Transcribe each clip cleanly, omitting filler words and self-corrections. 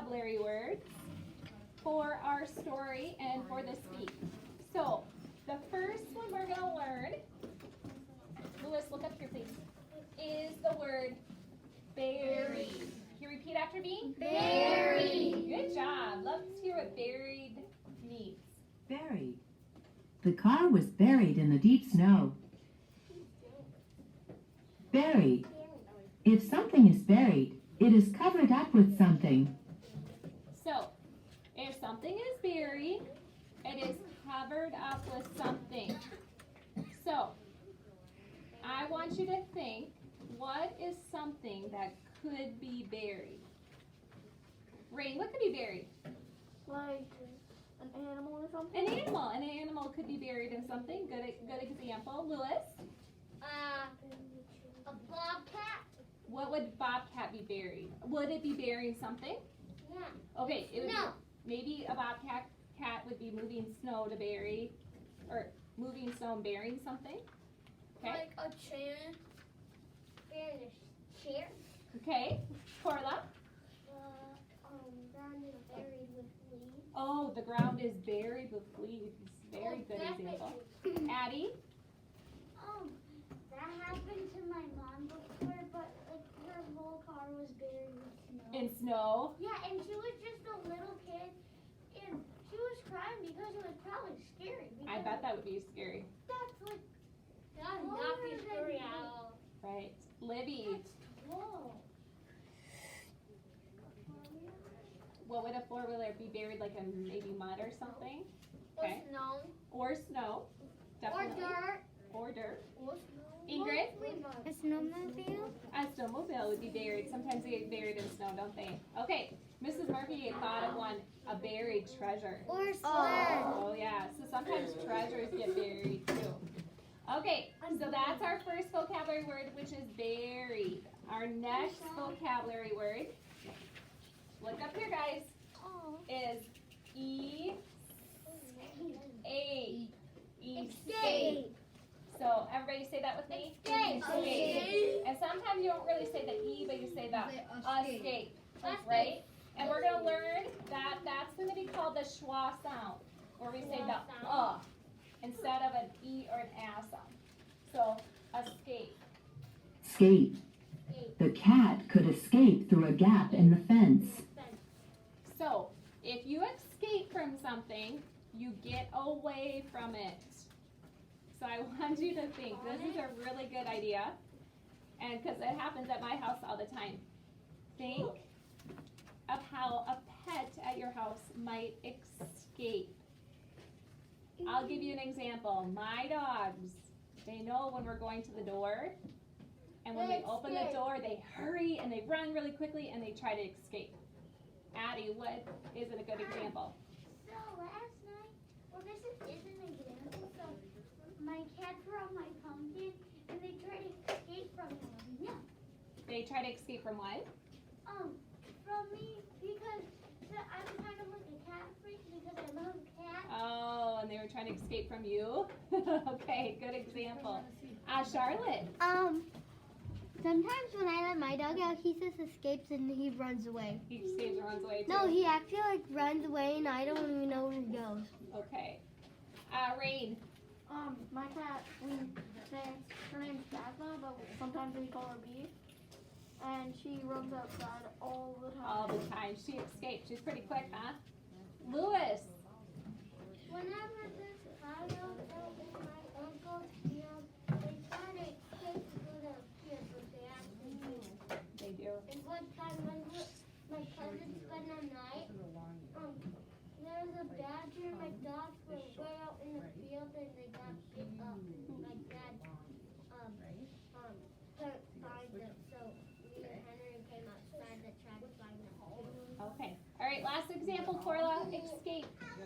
vocabulary words for our story and for this week. So, the first one we're going to learn, Lewis, look up here please, is the word buried. Can you repeat after me? Buried. Good job. Let's hear what buried means. Buried. The car was buried in the deep snow. Buried. If something is buried, it is covered up with something. So, if something is buried, it is covered up with something. So, I want you to think, what is something that could be buried? Rain, what could be buried? Like an animal or something? An animal. An animal could be buried in something. Good example. Lewis? A bobcat? What would bobcat be buried? Would it be burying something? Yeah. Okay, it would No. be, maybe a bobcat would be moving snow to bury, or moving snow and burying something. Okay. Like a chair? Burying a chair? Okay. Corla? Ground is buried with leaves. Oh, the ground is buried with leaves. Very good Definitely. example. Addie? That happened to my mom before, but like her whole car was buried with snow. In snow? Yeah, and she was just a little kid, and she was crying because it was probably scary. I bet that would be scary. That's like that would not be scary at all. Right. Libby? Whoa. What would a four-wheeler be buried, like in maybe mud or something? Or Okay. snow. Or snow. Definitely. Or dirt. Or dirt. Or snow. Ingrid? A snowmobile? A snowmobile would be buried. Sometimes they get buried in snow, don't they? Okay. Mrs. Murphy thought of one, a buried treasure. Or a sled. Oh yeah, so sometimes treasures get buried too. Okay, so that's our first vocabulary word, which is buried. Our next vocabulary word, look up here guys, is escape. So everybody say that with me? Escape. And sometimes you don't really say the E, but you say the escape, right? And we're going to learn that that's going to be called the schwa sound, where we say the instead of an E or an A sound. So, escape. Escape. The cat could escape through a gap in the fence. So, if you escape from something, you get away from it. So I want you to think, this is a really good idea, and because it happens at my house all the time. Think of how a pet at your house might escape. I'll give you an example. My dogs, they know when we're going to the door, and when they open the door, they hurry and they run really quickly and they try to escape. Addie, what is a good example? So last night, well this is an example, so my cats were on my pumpkin and they tried to escape from me. Yeah. They try to escape from what? From me because I'm kind of like a cat freak because I love cats. Oh, and they were trying to escape from you? Okay, good example. Charlotte. Sometimes when I let my dog out, he just escapes and he runs away. He escapes and runs away too. No, he actually like runs away and I don't even know where he goes. Okay. Rain. My cat, her name's Jasmine, but sometimes we call her B. And she runs outside all the time. All the time. She escaped. She's pretty quick, huh? Lewis. Whenever this child and my uncle's field, they try to escape to go to the field, but they actually do. They do. And one time when my cousin spent the night, there was a badger and my dogs were way out in the field and they got hit up. My dad couldn't find them, so me and Henry came outside to try to find them. Okay. All right, last example, Corla. Escape. Mine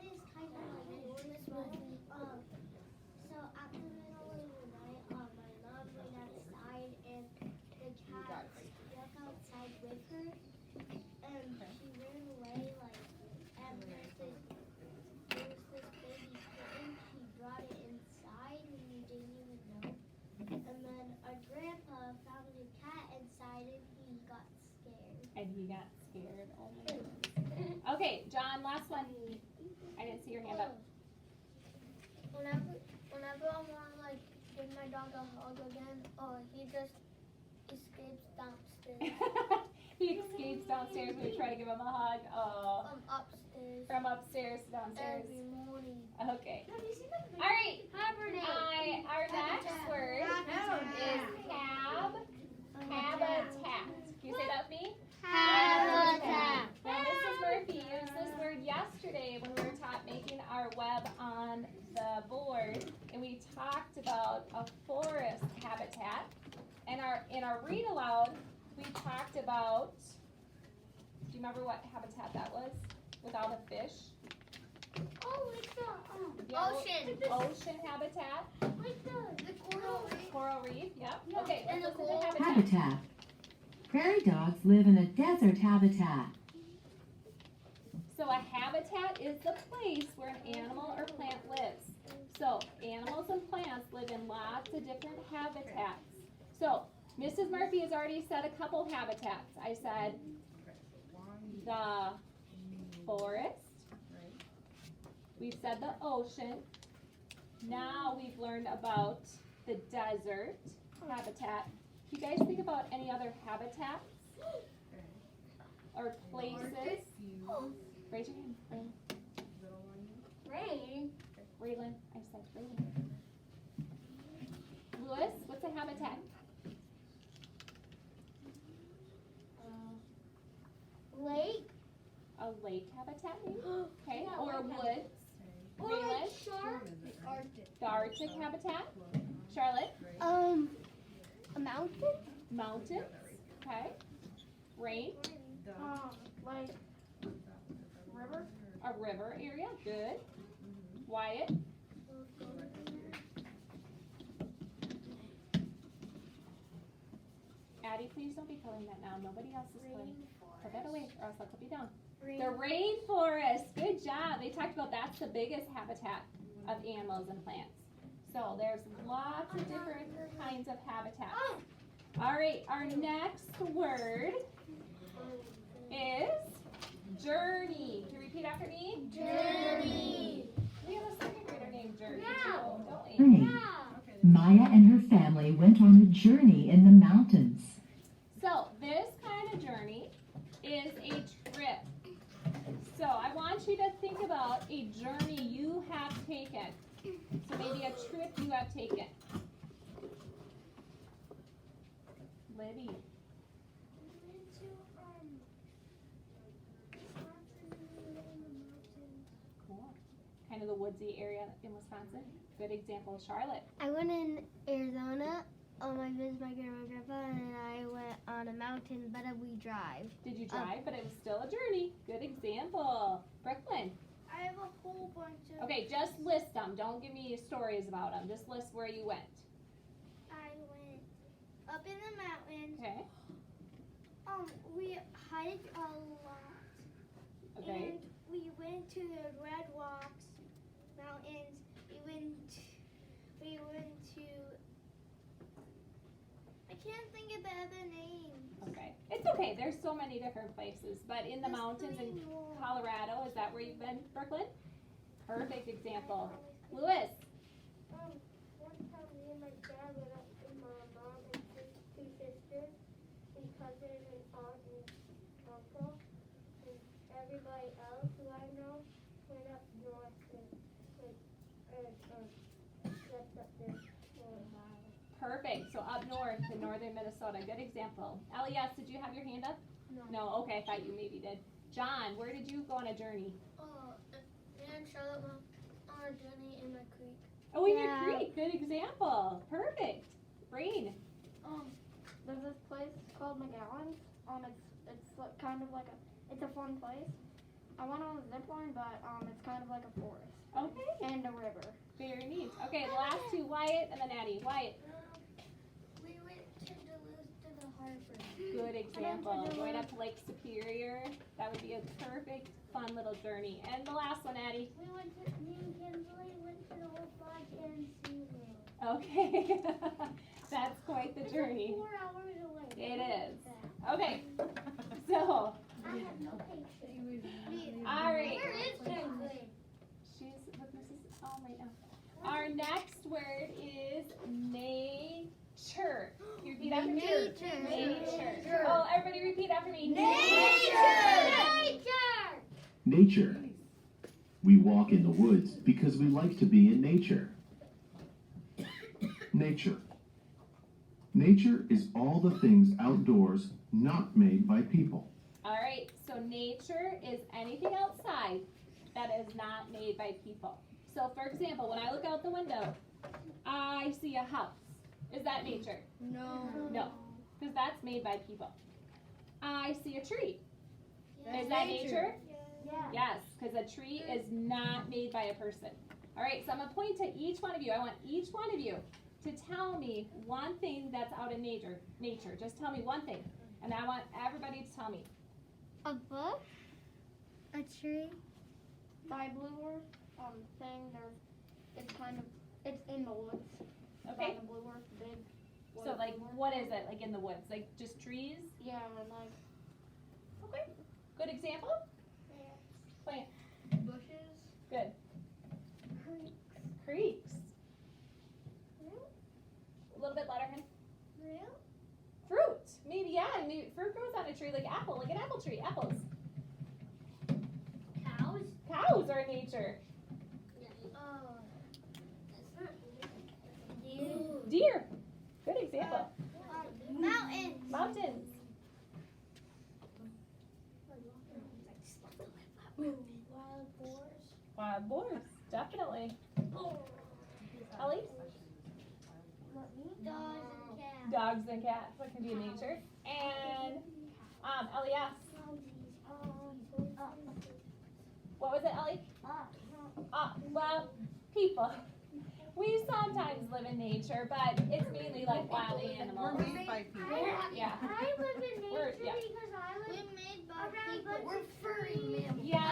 is kind of like this one. So at the middle of the night, my mom went outside and the cat stuck outside with her, and she ran away and there was this baby kitten. She brought it inside and we didn't even know. And then our grandpa found a cat inside and he got scared. And he got scared. Oh my goodness. Okay, John, last one. I didn't see your hand up. Whenever I want to like give my dog a hug again, he just escapes downstairs. He escapes downstairs when you try to give him a hug. Oh. Upstairs. From upstairs to downstairs. Every morning. Okay. All right. Our next word is habitat. Can you say that with me? Habitat. Now, Mrs. Murphy used this word yesterday when we were taught making our web on the board, and we talked about a forest habitat. And in our read aloud, we talked about. Do you remember what habitat that was? With all the fish. Oh, it's the Yeah, ocean. Ocean habitat. Like the coral reef. Coral reef. Yep. Yeah, Okay. and Let's the listen to coral- habitat. Habitat. Prairie dogs live in a desert habitat. So a habitat is the place where an animal or plant lives. So animals and plants live in lots of different habitats. So Mrs. Murphy has already said a couple habitats. I said the forest. We've said the ocean. Now we've learned about the desert habitat. Do you guys think about any other habitats or places? Raise your hand. Rain. Raylan. I said Raylan. Lewis, what's a habitat? Lake. A lake habitat, maybe? Okay. Yeah, Or lake woods. Or Raylan? like shark. The Arctic. The Arctic habitat. Charlotte? A mountain? Mountains. Okay. Rain? Like river. A river area. Good. Wyatt? Addie, please don't be pulling that now. Nobody else is pulling. Put that away or else I'll clip you down. The rainforest. Good job. They talked about that's the biggest habitat of animals and plants. So there's lots of different kinds of habitats. All right, our next word is journey. Can you repeat after me? Journey. We have a second grader named Journey too, don't we? Journey. Maya and her family went on a journey in the mountains. So this kind of journey is a trip. So I want you to think about a journey you have taken. So maybe a trip you have taken. Libby. Cool. Kind of the woodsy area in Wisconsin. Good example. Charlotte. I went in Arizona. I visited my grandma and grandpa, and I went on a mountain, but we drive. Did you drive? But it was still a journey. Good example. Brooklyn. I have a whole bunch of. Okay, just list them. Don't give me stories about them. Just list where you went. I went up in the mountains. Okay. We hiked a lot. Okay. And we went to the Red Rocks Mountains. We went to. I can't think of the other name. Okay. It's okay. There's so many different places. But in the mountains in Colorado, is that where you've been, Brooklyn? Perfect example. Lewis. One time me and my dad went up to my mom and two sisters, and cousin and aunt and uncle, and everybody else who I know went up north and slept up there for a while. Perfect. So up north in northern Minnesota. Good example. Elias, did you have your hand up? No. Okay. I thought you maybe did. John, where did you go on a journey? Me and Charlotte went on a journey in my creek. Oh, in Yeah. your creek. Good example. Perfect. Rain. There's this place called McGowan's. It's kind of like it's a fun place. I went on a zip line, but it's kind of like a forest Okay. and a river. Very neat. Okay, the last two, Wyatt and then Addie. Wyatt. We went to Duluth to the harbor. Good example. Going up to Lake Superior. That would be a perfect, fun little journey. And the last one, Addie. Me and Kimberly went to the Old Lodge and SeaWorld. Okay. That's quite the journey. 4 hours away. It is. Okay. So have no patience. All right. Where is Penguin? She's with Mrs. Elm right now. Our next word is nature. You repeat after me. Nature. Oh, everybody repeat after me. Nature. We walk in the woods because we like to be in nature. Nature. Nature is all the things outdoors not made by people. All right, so nature is anything outside that is not made by people. So for example, when I look out the window, I see a house. Is that nature? No. No, because that's made by people. I see a tree. Is that nature? Yes, because a tree is not made by a person. All right, so I'm going to point to each one of you. I want each one of you to tell me one thing that's out in nature. Just tell me one thing. And I want everybody to tell me. A book? A tree? My blue thing, it's in the woods. Okay. By the blue earth, big. So like, what is it? Like in the woods? Like just trees? Yeah, and like Okay. Good example? Plant. bushes. Good. Creeks. A little bit louder, honey. Fruit. Maybe, yeah. Maybe fruit grows on a tree like apple, like an apple tree. Apples. Cows are in nature. Deer. Good example. Mountains. Wild boars. Definitely. Ellie? Dogs and cats. That can be in nature. And Elias. What was it, Ellie? Well, people. We sometimes live in nature, but it's mainly like wild animals. We're made by people. Yeah. I live in nature We're- yeah. because I live around bunch We're of furry trees. mammals. Yeah,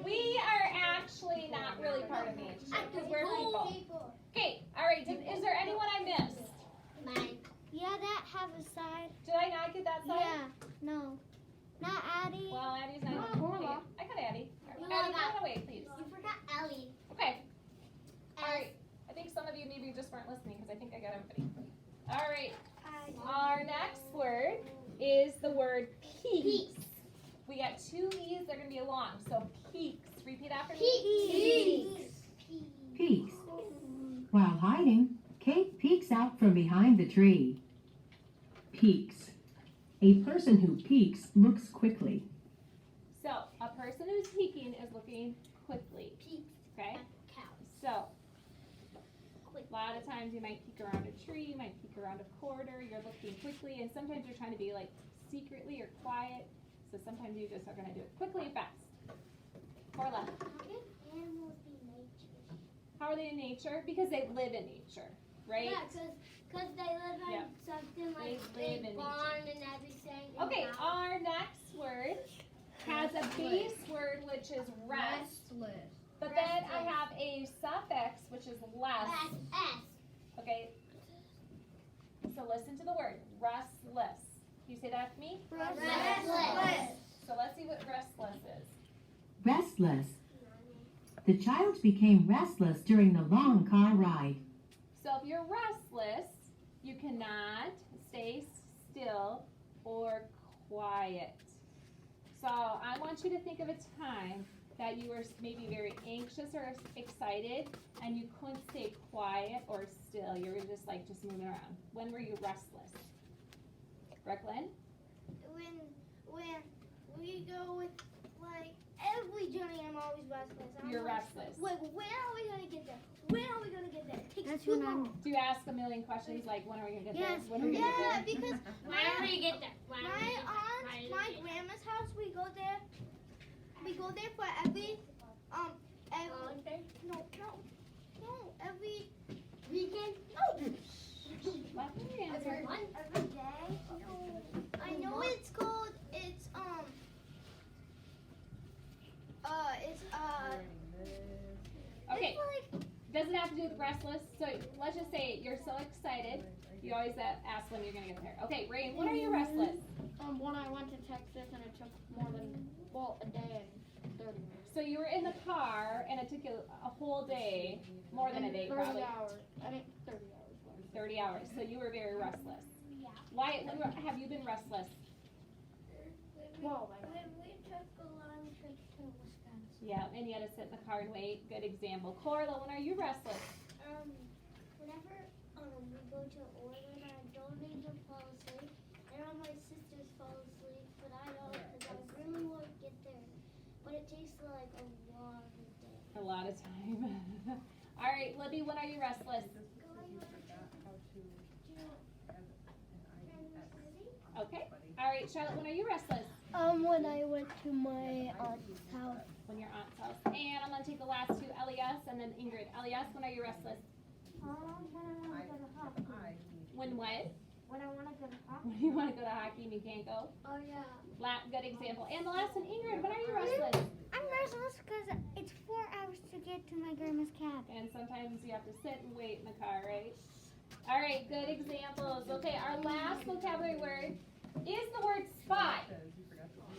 we are actually not really part of nature because we're people. Okay, all right. Is there anyone I missed? Yeah, that have a side. Did I not get that side? Yeah. No. Not Addie. Well, Addie's not. Okay, I got Addie. You Addie, got- go away, please. You forgot Ellie. Okay. All right. I think some of you maybe just weren't listening because I think I got everybody. All right. Our next word is the word peaks. We got two E's. They're going to be long. So peaks. Repeat after me. Peeks. While hiding, Kate peeks out from behind the tree. Peeks. A person who peeks looks quickly. So a person who's peeking is looking quickly. Okay. So a lot of times you might peek around a tree, you might peek around a corridor. You're looking quickly, and sometimes you're trying to be like secretly or quiet. So sometimes you just are going to do it quickly and fast. Orla, Animals be nature. how are they in nature? Because they live in nature, right? Yeah, because they live in Yeah. something like They live in a barn and everything. and Okay, house. our next word has a base word which is rest, but then I have a suffix which is less. S. Okay. So listen to the word restless. Can you say that after me? Restless. So let's see what restless is. Restless. The child became restless during the long car ride. So if you're restless, you cannot stay still or quiet. So I want you to think of a time that you were maybe very anxious or excited and you couldn't stay quiet or still. You were just moving around. When were you restless? Brooklyn? When we go with like every journey, I'm always restless. You're restless. Wait, when are we gonna get there? When are we gonna get there? It takes That's too when I'm- long. Do you ask a million questions like when are we gonna get there? Yes. When are we gonna Yeah, get there? because Why don't we get there? my aunt, my grandma's house, we go there. We go there for every every weekend. No. Let me answer. Every day. No. I know it's called. It's Okay. It's like Doesn't have to do with restless. So let's just say you're so excited You always ask when you're gonna get there. Okay, Rain, when are you restless? When I went to Texas and it took more than, a day and 30 minutes. So you were in the car and it took you a whole day, more than a day 30 probably. hours. I think 30 hours. 30 hours. So you were very restless. Yeah. Why? When have you been restless? Well, When we took a long trip to Wisconsin. Yeah, and you had to sit in the car and wait. Good example. Corla, when are you restless? Whenever we go to Oregon, I don't even fall asleep. And all my sisters fall asleep, but I don't because I really want to get there. But it takes like a long day. A lot of time. All right, Libby, when are you restless? Okay. All right, Charlotte, when are you restless? When I went to my aunt's house. When your aunt's house. And I'm gonna take the last two, Elias and then Ingrid. Elias, when are you restless? When I want to go to hockey. When what? When I want to go to hockey. When you want to go to hockey and you can't go? Oh yeah. Good example. And the last one, Ingrid, when are you restless? I'm restless because it's 4 hours to get to my grandma's cabin. And sometimes you have to sit and wait in the car, right? All right, good examples. Okay, our last vocabulary word is the word spy.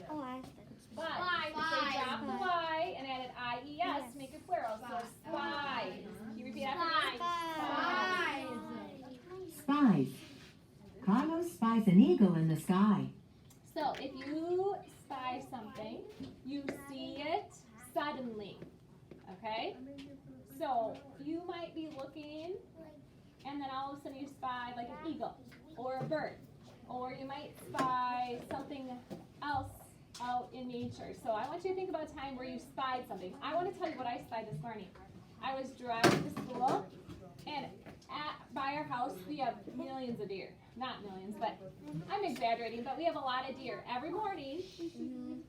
Oh, I asked it. Spy. So drop the Y and added I-E-S to make it plural. So spy. Can you repeat after me? Spies. Carlos spies an eagle in the sky. So if you spy something, you see it suddenly. Okay? So you might be looking and then all of a sudden you spy like an eagle or a bird. Or you might spy something else out in nature. So I want you to think about a time where you spied something. I want to tell you what I spied this morning. I was driving to school and by our house we have millions of deer. Not millions, but I'm exaggerating, but we have a lot of deer. Every morning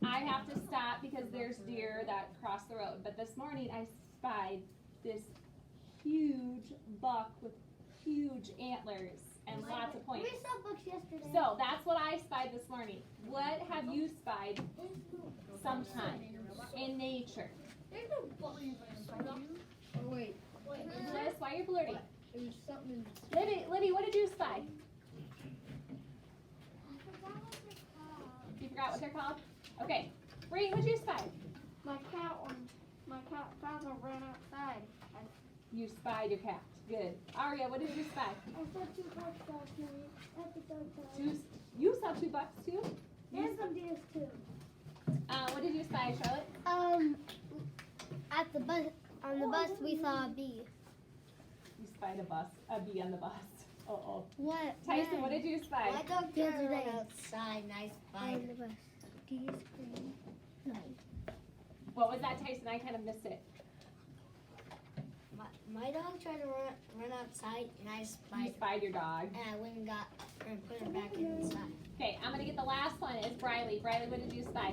I have to stop because there's deer that cross the road. But this morning I spied this huge buck with huge antlers and lots of points. We saw books yesterday. So that's what I spied this morning. What have you spied sometime in nature? There's no books. Oh, wait. Liz, why are you flirting? There's something. Libby, what did you spy? I forgot what they're called. You forgot what they're called? Okay. Bree, what did you spy? My cat father ran outside. You spied your cat. Good. Aria, what did you spy? I saw 2 bucks last night at the dog park. You saw 2 bucks too? And some deers too. What did you spy, Charlotte? At the bus, on the bus we saw a bee. You spied a bee on the bus. Uh-oh. What? Tyson, what did you spy? My dog The other day. outside and I On spied the bus. Do you scream? No. What was that, Tyson? I kind of missed it. my dog tried to run outside and I You spied spied your dog. and I went and got her and put her back inside. Okay, I'm gonna get the last one. It's Briley. Briley, what did you spy?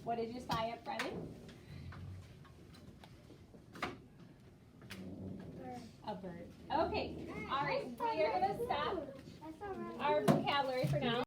What did you spy up, Briley? A bird. Okay. All right. We are gonna stop That's alright. our vocabulary for now.